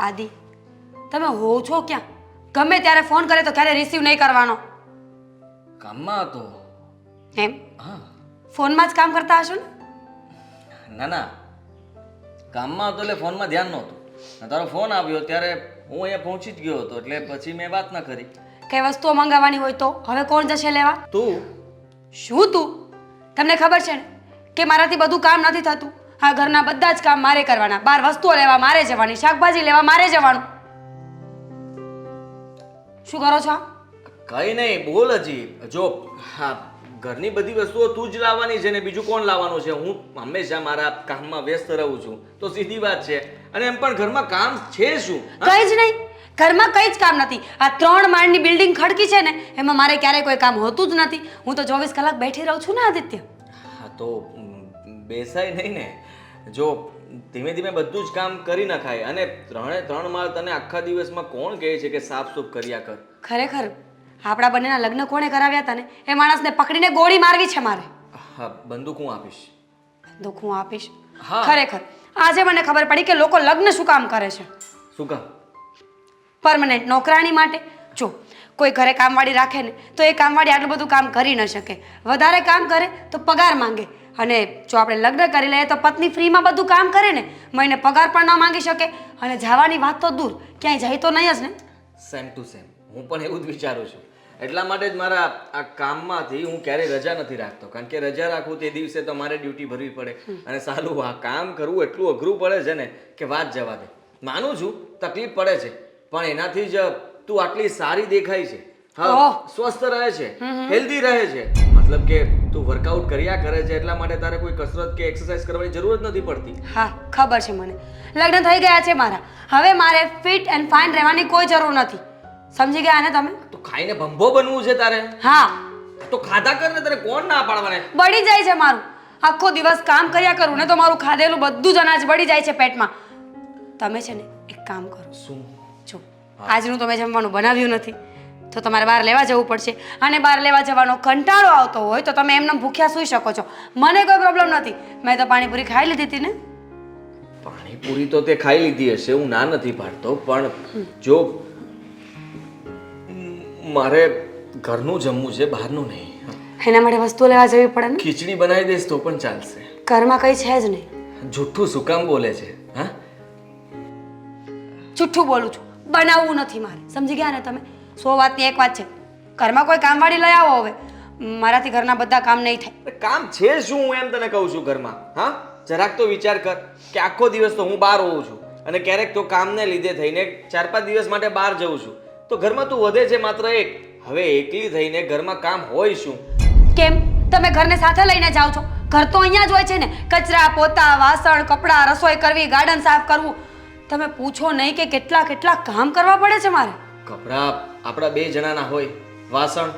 આદિ, તમે હો છો ક્યાં? ગમે ત્યારે ફોન કરે તો ક્યારે રિસીવ નહીં કરવાનો. કામમાં હતો. એમ? હા. ફોનમાં જ કામ કરતા હશો ને? ના ના, કામમાં હતો એટલે ફોનમાં ધ્યાન નહોતું. તારો ફોન આવ્યો ત્યારે હું અહીંયા પહોંચી જ ગયો હતો, એટલે પછી મેં વાત ના કરી. કઈ વસ્તુઓ મંગાવવાની હોય તો હવે કોણ જશે લેવા? તું? શું તું? તમને ખબર છે ને કે મારાથી બધું કામ નથી થતું. હા, ઘરના બધા જ કામ મારે કરવાના, બહાર વસ્તુઓ લેવા મારે જવાની, શાકભાજી લેવા મારે જવાનું. શું કરો છો? કઈ નહીં, બોલ હજી. જો હા, ઘરની બધી વસ્તુઓ તું જ લાવવાની છે ને બીજું કોણ લાવવાનું છે? હું હંમેશા મારા કામમાં વ્યસ્ત રહું છું, તો સીધી વાત છે. અને એમ પણ ઘરમાં કામ છે શું? કઈ જ નહીં, ઘરમાં કઈ જ કામ નથી. આ 3 માળની બિલ્ડિંગ ખડકી છે ને, એમાં મારે ક્યારેય કોઈ કામ હોતું જ નથી. હું તો 24 કલાક બેઠી રહું છું ને આદિત્ય. હા તો બેસાય નહીં ને. જો ધીમે ધીમે બધું જ કામ કરી નખાય. અને 3 માળ તને આખા દિવસમાં કોણ કહે છે કે સાફ સૂફ કર્યા કર? ખરેખર આપણા બંનેના લગ્ન કોણે કરાવ્યા હતા ને એ માણસને પકડીને ગોળી મારવી છે મારે. હા, બંદૂક હું આપીશ. દુઃખ હું આપીશ. હા. ખરેખર આજે મને ખબર પડી કે લોકો લગ્ન શું કામ કરે છે. શું કામ? પરમનન્ટ નોકરાણી માટે. જો કોઈ ઘરે કામવાળી રાખે ને તો એ કામવાળી આટલું બધું કામ કરી ન શકે. વધારે કામ કરે તો પગાર માંગે. અને જો આપણે લગ્ન કરી લઈએ તો પત્ની ફ્રીમાં બધું કામ કરે ને, મહિને પગાર પણ ન માંગી શકે. અને જવાની વાત તો દૂર, ક્યાંય જાય તો નહીં જ ને. સેમ ટુ સેમ, હું પણ એવું જ વિચારું છું. એટલા માટે જ મારા આ કામમાંથી હું ક્યારેય રજા નથી રાખતો. કારણ કે રજા રાખું તે દિવસે તો મારે ડ્યુટી ભરવી પડે. અને સાલું આ કામ કરવું એટલું અઘરું પડે છે ને કે વાત જવા દે. માનું છું તકલીફ પડે છે, પણ એનાથી જ તું આટલી સારી દેખાય છે. હા, સ્વસ્થ રહે છે, હેલ્ધી રહે છે. મતલબ કે તું વર્કઆઉટ કર્યા કરે છે, એટલા માટે તારે કોઈ કસરત કે એક્સરસાઇઝ કરવાની જરૂર જ નથી પડતી. હા, ખબર છે મને. લગ્ન થઈ ગયા છે મારા. હવે મારે ફિટ એન્ડ ફાઇન રહેવાની કોઈ જરૂર નથી. સમજી ગયા ને તમે? તો ખાઈને ભંભો બનવું છે તારે? હા. તો ખાધા કર ને, તારે કોણ ના પાડવાને? બળી જાય છે મારું. આખો દિવસ કામ કર્યા કરું ને તો મારું ખાધેલું બધું જ અનાજ બળી જાય છે પેટમાં. તમે છે ને એક કામ કરો. શું? જો આજનું તમે જમવાનું બનાવ્યું નથી તો તમારે બહાર લેવા જવું પડશે. અને બહાર લેવા જવાનો કંટાળો આવતો હોય તો તમે એમને ભૂખ્યા સૂઈ શકો છો. મને કોઈ પ્રોબ્લેમ નથી. મેં તો પાણીપુરી ખાઈ લીધી હતી ને. પાણીપુરી તો તે ખાઈ લીધી હશે, હું ના નથી પાડતો. પણ જો મારે ઘરનું જમવું છે, બહારનું નહીં. એના માટે વસ્તુ લેવા જવી પડે ને. ખીચડી બનાવી દઈશ તો પણ ચાલશે. ઘરમાં કઈ છે જ નહીં. જુઠ્ઠું શું કામ બોલે છે? હા, જુઠ્ઠું બોલું છું. બનાવવું નથી મારે. સમજી ગયા ને તમે? 100 વાતની એક વાત છે. ઘરમાં કોઈ કામવાળી લઈ આવો. હવે મારાથી ઘરના બધા કામ નહીં થાય. કામ છે શું? હું એમ તને કહું છું ઘરમાં. હા, જરાક તો વિચાર કર કે આખો દિવસ તો હું બહાર હોઉં છું અને ક્યારેક તો કામને લીધે થઈને 4-5 દિવસ માટે બહાર જઉં છું. તો ઘરમાં તું વધે છે માત્ર એક. હવે એકલી થઈને ઘરમાં કામ હોય શું? કેમ તમે ઘરને સાથે લઈને જાઓ છો? ઘર તો અહીંયા જ હોય છે ને. કચરા, પોતા, વાસણ, કપડાં, રસોઈ કરવી, ગાર્ડન સાફ કરવું. તમે પૂછો નહીં કે કેટલા કેટલા કામ કરવા પડે છે મારે. કપડાં આપણા 2 જણાના હોય, વાસણ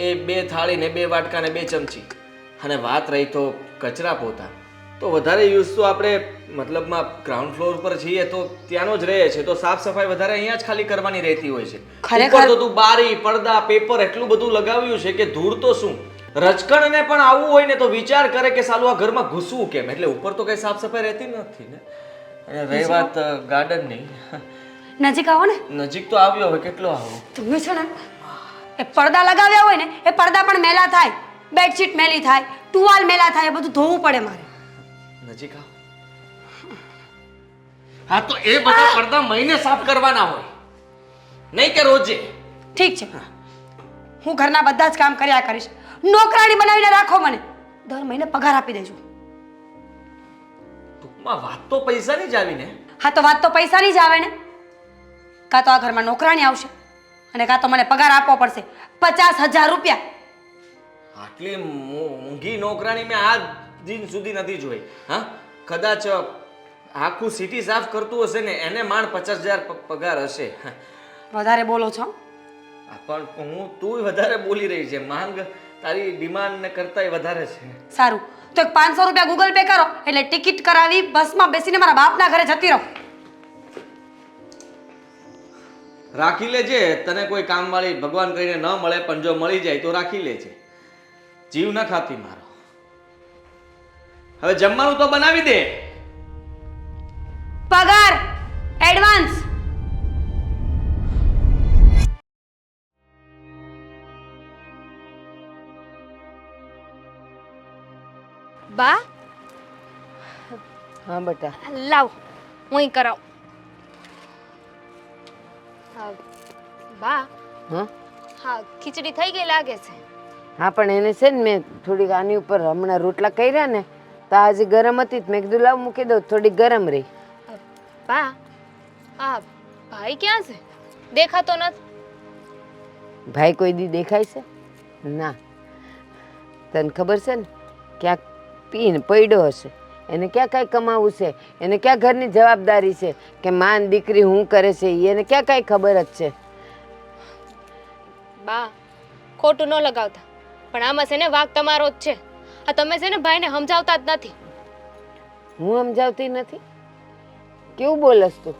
એ 2 થાળી ને 2 વાટકા ને 2 ચમચી. અને વાત રહી તો કચરા પોતા, તો વધારે યુઝ તો આપણે મતલબમાં ગ્રાઉન્ડ ફ્લોર પર છીએ તો ત્યાંનો જ રહે છે. તો સાફ સફાઈ વધારે અહીંયા જ ખાલી કરવાની રહેતી હોય છે. ખરેખર ઉપર તો તું બારી, પડદા, પેપર એટલું બધું લગાવ્યું છે કે ધૂળ તો શું, રજકણને પણ આવવું હોય ને તો વિચાર કરે કે સાલું આ ઘરમાં ઘૂસવું કેમ. એટલે ઉપર તો કઈ સાફ સફાઈ રહેતી નથી ને. અને રહી વાત ગાર્ડનની, નજીક આવો ને. નજીક તો આવ્યો, હવે કેટલો આવો? તમે છે ને એ પડદા લગાવ્યા હોય ને એ પડદા પણ મેલા થાય, બેડશીટ મેલી થાય, ટુવાલ મેલા થાય, એ બધું ધોવું પડે મારે. નજીક આવ. હા, તો એ બધા પડદા મહિને સાફ કરવાના હોય, નહીં કે રોજે. ઠીક છે, હું ઘરના બધા જ કામ કર્યા કરીશ. નોકરાણી બનાવીને રાખો મને. દર મહિને પગાર આપી દેજો. ટૂંકમાં વાત તો પૈસાની જ આવી ને. હા, તો વાત તો પૈસાની જ આવે ને. કાં તો આ ઘરમાં નોકરાણી આવશે અને કાં તો મને પગાર આપવો પડશે 50,000 રૂપિયા. આટલી મોંઘી નોકરાણી મેં આજ દિન સુધી નથી જોઈ. હા, કદાચ આખું સિટી સાફ કરતું હશે ને એને માંડ 50,000 પગાર હશે. વધારે બોલો છો. પણ તું વધારે બોલી રહી છે. માંગ તારી ડિમાન્ડ ને કરતાંય વધારે છે. સારું, તો એક 500 રૂપિયા ગૂગલ પે કરો એટલે ટિકિટ કરાવી બસમાં બેસીને મારા બાપના ઘરે જતી રહો. રાખી લેજે. તને કોઈ કામવાળી ભગવાન કરીને ન મળે, પણ જો મળી જાય તો રાખી લેજે. જીવ ન ખાતી મારો. હવે જમવાનું તો બનાવી દે. પગાર એડવાન્સ. બા હા બેટા. લાવ હું કરાવ. બા હા હા ખીચડી થઈ ગઈ લાગે છે. હા પણ એને છે ને મેં થોડીક આની ઉપર હમણાં રોટલા કર્યા ને તો આજે ગરમ હતી મેં કીધું લાવ મૂકી દઉં થોડીક ગરમ રહી. બા આ ભાઈ ક્યાં છે? દેખાતો નથી. ભાઈ કોઈ દી દેખાય છે? ના. તને ખબર છે ને ક્યાંક પીને પડ્યો હશે. એને ક્યાં કાંઈ કમાવું છે? એને ક્યાં ઘરની જવાબદારી છે કે માન દીકરી હું કરે છે એને ક્યાં કાંઈ ખબર જ છે? બા ખોટું ન લગાવતા પણ આમાં છે ને વાંક તમારો જ છે. આ તમે છે ને ભાઈને સમજાવતા જ નથી. હું સમજાવતી નથી? કેવું બોલસ તું?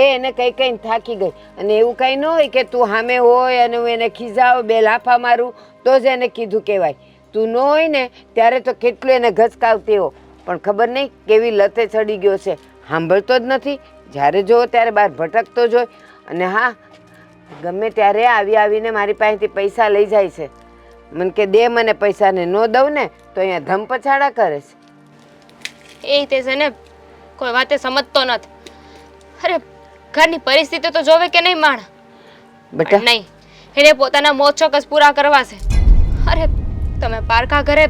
એને કઈ કઈ થાકી ગઈ અને એવું કઈ ન હોય કે તું સામે હોય અને હું એને ખીજાવ બે લાફા મારું તો જ એને કીધું કહેવાય. તું ન હોય ને ત્યારે તો કેટલું એને ઘસકાવતી હો પણ ખબર નહીં કેવી લતે ચડી ગયો છે. સાંભળતો જ નથી. જ્યારે જોવો ત્યારે બહાર ભટકતો જ હોય. અને હા ગમે ત્યારે આવીને મારી પાસેથી પૈસા લઈ જાય છે. મને કે દે મને પૈસા ને ન દઉં ને તો અહીંયા ધમ પછાડા કરે છે. એ તે છે ને કોઈ વાતે સમજતો નથી. અરે ઘરની પરિસ્થિતિ તો જોવે કે નહીં માણ. બેટા નહીં એને પોતાના મોજ શોખ જ પૂરા કરવા છે. અરે તમે પારકા ઘરે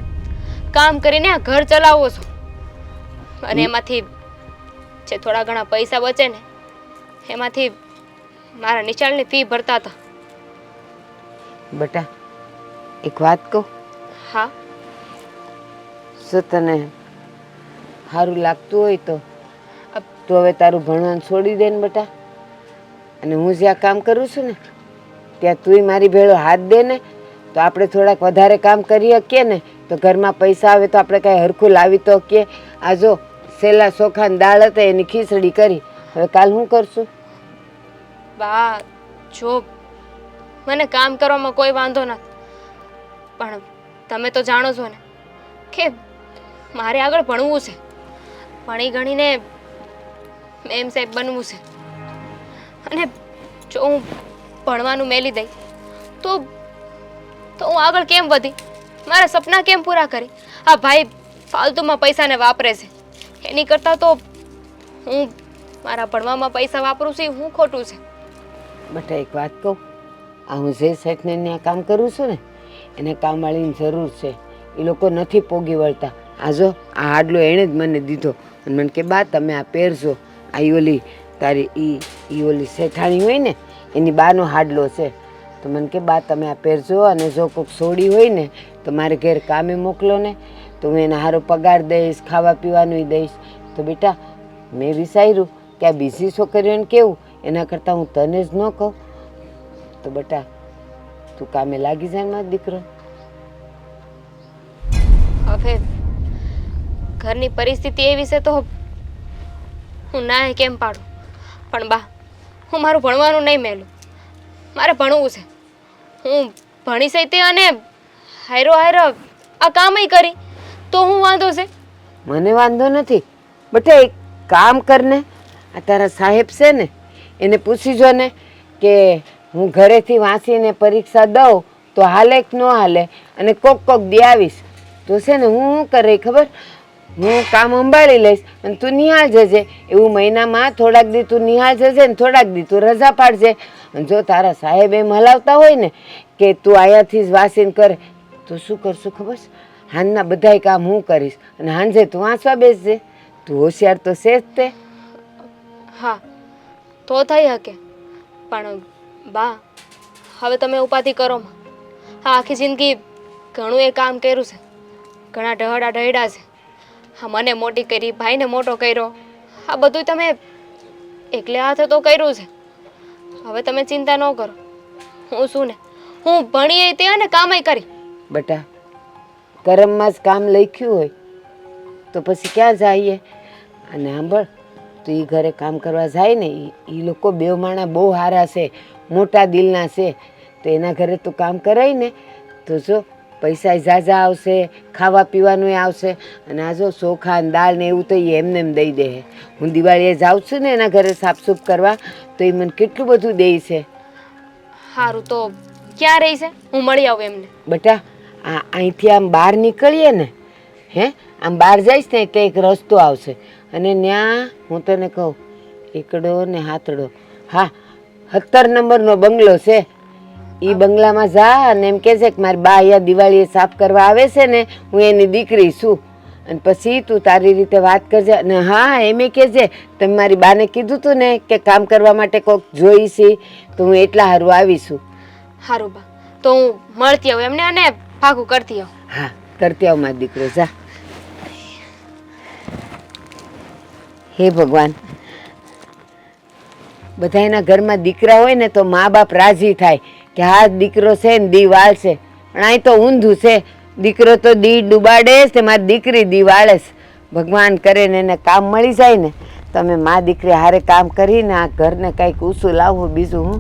કામ કરીને આ ઘર ચલાવો છો અને એમાંથી જે થોડા ઘણા પૈસા બચે ને એમાંથી મારા નિશાળની ફી ભરતા હતા. બેટા એક વાત કહું? હા શું તને સારું લાગતું હોય તો તું હવે તારું ભણવાનું છોડી દે ને બેટા. અને હું જ્યાં કામ કરું છું ને ત્યાં તુંય મારી ભેળો હાથ દે ને તો આપણે થોડાક વધારે કામ કરી શકીએ ને તો ઘરમાં પૈસા આવે તો આપણે કાંઈ હરખું લાવી તો શકીએ. આ જો સેલા ચોખાની દાળ હતા એની ખીચડી કરી. હવે કાલ શું કરશું? બા જો મને કામ કરવામાં કોઈ વાંધો નથી પણ તમે તો જાણો છો ને કે મારે આગળ ભણવું છે. ભણી ગણીને એમ સાહેબ બનવું છે અને જો હું ભણવાનું મેલી દઈ તો હું આગળ કેમ વધી? મારા સપના કેમ પૂરા કરી? આ ભાઈ ફાલતુમાં પૈસાને વાપરે છે એની કરતાં તો હું મારા ભણવામાં પૈસા વાપરું છું. હું ખોટું છે? બેટા એક વાત કહું? આ હું જે શેઠને ત્યાં કામ કરું છું ને એને કામવાળીની જરૂર છે. એ લોકો નથી પોગી વળતા. આ જો આ હાડલો એણે જ મને દીધો અને મને કે બા તમે આ પહેરજો. આ ઓલી તારી ઈ ઓલી શેઠાણી હોય ને એની બાનો હાડલો છે. તો મને કે બા તમે આ પહેરજો અને જો કોઈક સોડી હોય ને તો મારે ઘેર કામે મોકલો ને તો હું એને સારો પગાર દઈશ ખાવા પીવાનું દઈશ. તો બેટા મેં વિચાર્યું કે આ બીજી છોકરીઓને કેવું એના કરતાં હું તને જ ન કહું. તો બેટા તું કામે લાગી જાય મારો દીકરો. હવે ઘરની પરિસ્થિતિ એવી છે તો હું ના કેમ પાડું? પણ બા હું મારું ભણવાનું નહીં મેલું. મારે ભણવું છે. હું ભણી સઈ અને હાયરો આ કામય કરી તો હું વાંધો છે? મને વાંધો નથી બેટા. એક કામ કરને આ તારા સાહેબ છે ને એને પૂછી જો ને કે હું ઘરેથી વાંચીને પરીક્ષા દઉં તો હાલે કે ન હાલે અને કોક દી આવીશ તો છે ને હું શું કરે ખબર? હું કામ સંભાળી લઈશ અને તું નિહાળ જજે. એવું મહિનામાં થોડાક દી તું નિહાળ જજે ને થોડાક દી તું રજા પાડજે. અને જો તારા સાહેબ એમ હલાવતા હોય ને કે તું અહીંયાથી જ વાંચીને કરે તો શું કરશું ખબર? હાંજના બધાય કામ હું કરીશ અને સાંજે તું વાંચવા બેસજે. તું હોશિયાર તો છે જ તે. હા તો થઈ શકે પણ બા હવે તમે ઉપાધિ કરો માં. હા આખી જિંદગી ઘણું એ કામ કર્યું છે. ઘણા ઢહડા છે. હા મને મોટી કરી ભાઈને મોટો કર્યો. આ બધું તમે એકલે હાથે તો કર્યું છે. હવે તમે ચિંતા ન કરો. હું શું ને હું ભણીએ તે અને કામય કરી. બેટા કરમમાં જ કામ લખ્યું હોય તો પછી ક્યાં જઈએ? અને સાંભળ તું એ ઘરે કામ કરવા જાય ને એ લોકો બે માણા બહુ સારા છે મોટા દિલના છે. તો એના ઘરે તું કામ કરાય ને તો જો પૈસા ઝાઝા આવશે, ખાવા પીવાનું આવશે. અને આ જો ચોખા ને દાળ ને એવું તો એ એમને એમ દઈ દે. હું દિવાળીએ જાઉં છું ને એના ઘરે સાફસૂફ કરવા, તો એ મને કેટલું બધું દે છે. સારું, તો ક્યાં રહી છે? હું મળી આવું એમને. બેટા અહીંથી આમ બહાર નીકળીએ ને, આમ બહાર જઈશ ને એટલે એક રસ્તો આવશે, અને ત્યાં હું તને કહું એકડો ને હાથડો, હા 17 નંબરનો બંગલો છે. એ બંગલામાં જા અને એમ કહેશે કે મારી બા અહીંયા દિવાળીએ સાફ કરવા આવે છે ને, હું એની દીકરી છું. અને પછી તું તારી રીતે વાત કરજે. અને હા એમ કહેજે તમે મારી બાને કીધું હતું ને કે કામ કરવા માટે કોઈક જોઈશી, તો હું એટલા સારું આવીશું. સારું બા, તો હું મળતી આવું એમને અને પાકું કરતી આવું. હા કરતી આવ મારો દીકરો, જા. હે ભગવાન, બધાના ઘરમાં દીકરા હોય ને તો મા બાપ રાજી થાય કે હા દીકરો છે ને દી વાળશે. પણ અહીં તો ઊંધું છે, દીકરો તો દી ડૂબાડે છે, મારી દીકરી દી વાળે છે. ભગવાન કરે ને એને કામ મળી જાય ને, તમે મા દીકરી હારે કામ કરીને આ ઘરને કંઈક ઊંચું લાવવું, બીજું હું